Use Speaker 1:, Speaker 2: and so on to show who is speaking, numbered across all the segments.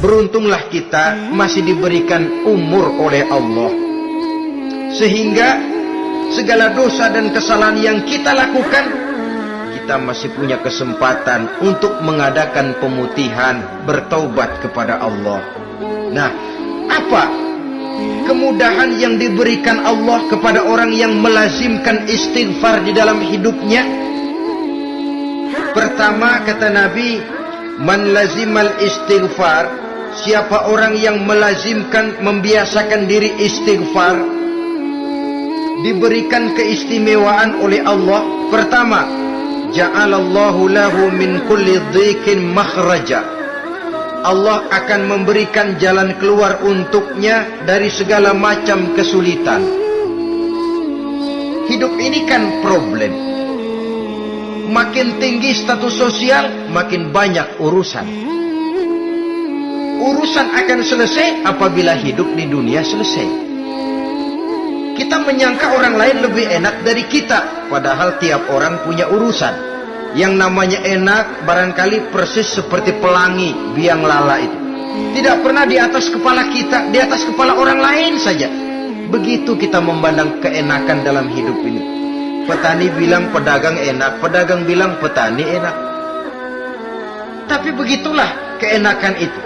Speaker 1: beruntunglah kita masih diberikan umur oleh Allah, sehingga segala dosa dan kesalahan yang kita lakukan, kita masih punya kesempatan untuk mengadakan pemutihan, bertaubat kepada Allah. Nah, apa kemudahan yang diberikan Allah kepada orang yang melazimkan istighfar di dalam hidupnya? Pertama, kata Nabi, man lazimal istighfar, siapa orang yang melazimkan, membiasakan diri istighfar, diberikan keistimewaan oleh Allah. Pertama, ja'alallahu lahu min kulli dhiqin makhraja, Allah akan memberikan jalan keluar untuknya dari segala macam kesulitan. Hidup ini kan problem. Makin tinggi status sosial, makin banyak urusan. Urusan akan selesai apabila hidup di dunia selesai. Kita menyangka orang lain lebih enak dari kita, padahal tiap orang punya urusan. Yang namanya enak barangkali persis seperti pelangi biang lala itu, tidak pernah di atas kepala kita, di atas kepala orang lain saja. Begitu kita memandang keenakan dalam hidup ini. Petani bilang pedagang enak, pedagang bilang petani enak. Tapi begitulah keenakan itu.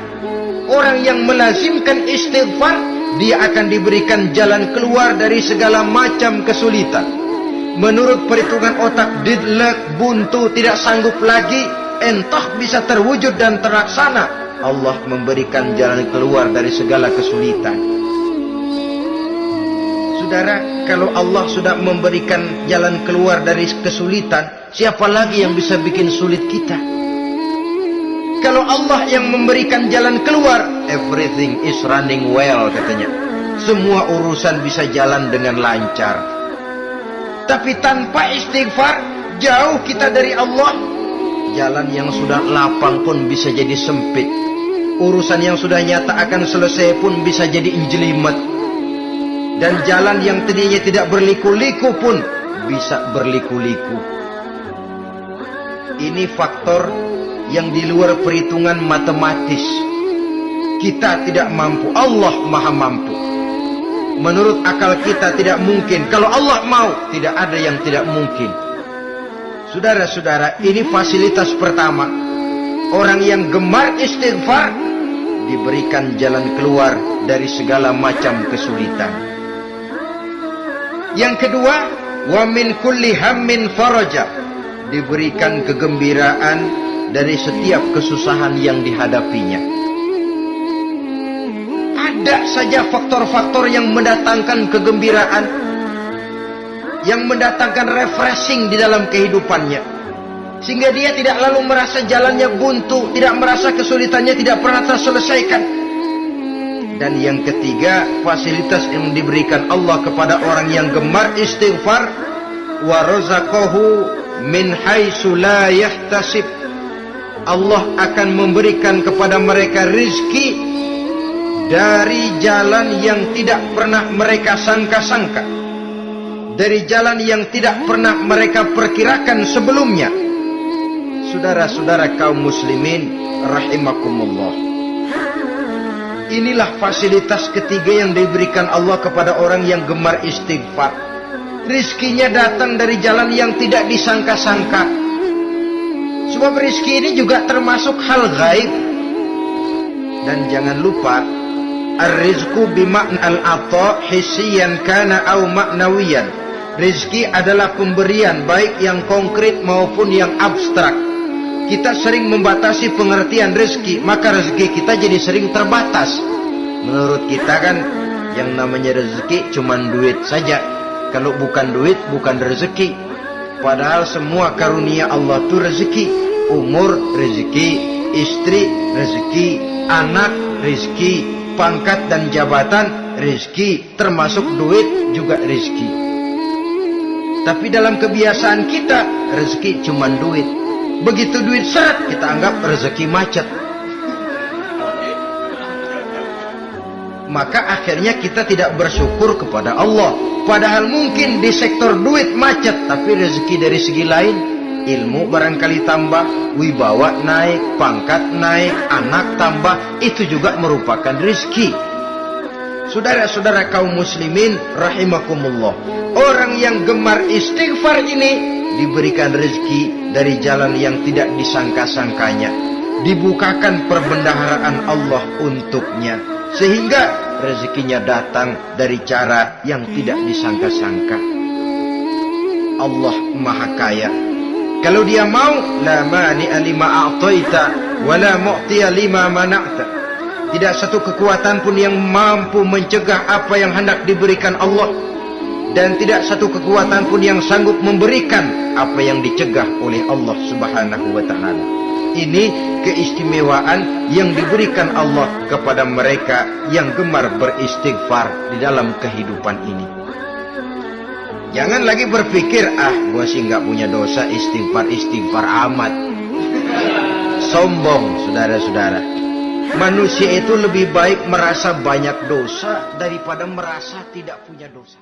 Speaker 1: Orang yang melazimkan istighfar, dia akan diberikan jalan keluar dari segala macam kesulitan. Menurut perhitungan otak, deadlock, buntu, tidak sanggup lagi, entah bisa terwujud dan terlaksana, Allah memberikan jalan keluar dari segala kesulitan. Saudara, kalau Allah sudah memberikan jalan keluar dari kesulitan, siapa lagi yang bisa bikin sulit kita? Kalau Allah yang memberikan jalan keluar, everything is running well, katanya. Semua urusan bisa jalan dengan lancar. Tapi tanpa istighfar, jauh kita dari Allah. Jalan yang sudah lapang pun bisa jadi sempit. Urusan yang sudah nyata akan selesai pun bisa jadi injelimet. Dan jalan yang tadinya tidak berliku-liku pun bisa berliku-liku. Ini faktor yang di luar perhitungan matematis. Kita tidak mampu, Allah maha mampu. Menurut akal kita tidak mungkin. Kalau Allah mau, tidak ada yang tidak mungkin. Saudara-saudara, ini fasilitas pertama. Orang yang gemar istighfar diberikan jalan keluar dari segala macam kesulitan. Yang kedua, wa min kulli hammin faraja, diberikan kegembiraan dari setiap kesusahan yang dihadapinya. Ada saja faktor-faktor yang mendatangkan kegembiraan, yang mendatangkan refreshing di dalam kehidupannya, sehingga dia tidak lalu merasa jalannya buntu, tidak merasa kesulitannya tidak pernah terselesaikan. Dan yang ketiga, fasilitas yang diberikan Allah kepada orang yang gemar istighfar, wa razaqahu min haitsu la yahtasib, Allah akan memberikan kepada mereka rizki dari jalan yang tidak pernah mereka sangka-sangka, dari jalan yang tidak pernah mereka perkirakan sebelumnya. Saudara-saudara kaum muslimin rahimakumullah, inilah fasilitas ketiga yang diberikan Allah kepada orang yang gemar istighfar. Rizkinya datang dari jalan yang tidak disangka-sangka. Sebab rizki ini juga termasuk hal gaib. Dan jangan lupa, ar-rizku bima'na al-ata hissiyan kana au ma'nawiyan. Rizki adalah pemberian, baik yang konkret maupun yang abstrak. Kita sering membatasi pengertian rezeki, maka rezeki kita jadi sering terbatas. Menurut kita kan yang namanya rezeki cuma duit saja. Kalau bukan duit bukan rezeki. Padahal semua karunia Allah itu rezeki. Umur rezeki, istri rezeki, anak rezeki, pangkat dan jabatan rezeki, termasuk duit juga rezeki. Tapi dalam kebiasaan kita, rezeki cuma duit. Begitu duit seret, kita anggap rezeki macet. Maka akhirnya kita tidak bersyukur kepada Allah. Padahal mungkin di sektor duit macet, tapi rezeki dari segi lain ilmu barangkali tambah, wibawa naik, pangkat naik, anak tambah, itu juga merupakan rezeki. Saudara-saudara kaum muslimin rahimakumullah, orang yang gemar istighfar ini diberikan rezeki dari jalan yang tidak disangka-sangkanya, dibukakan perbendaharaan Allah untuknya, sehingga rezekinya datang dari cara yang tidak disangka-sangka. Allah Maha Kaya. Kalau dia mau, la mani'a lima a'taita wa la mu'tiya lima mana'ta. Tidak satu kekuatan pun yang mampu mencegah apa yang hendak diberikan Allah, dan tidak satu kekuatan pun yang sanggup memberikan apa yang dicegah oleh Allah Subhanahu wa ta'ala. Ini keistimewaan yang diberikan Allah kepada mereka yang gemar beristighfar di dalam kehidupan ini. Jangan lagi berpikir, gua sih nggak punya dosa, istighfar amat. Sombong, saudara-saudara. Manusia itu lebih baik merasa banyak dosa daripada merasa tidak punya dosa.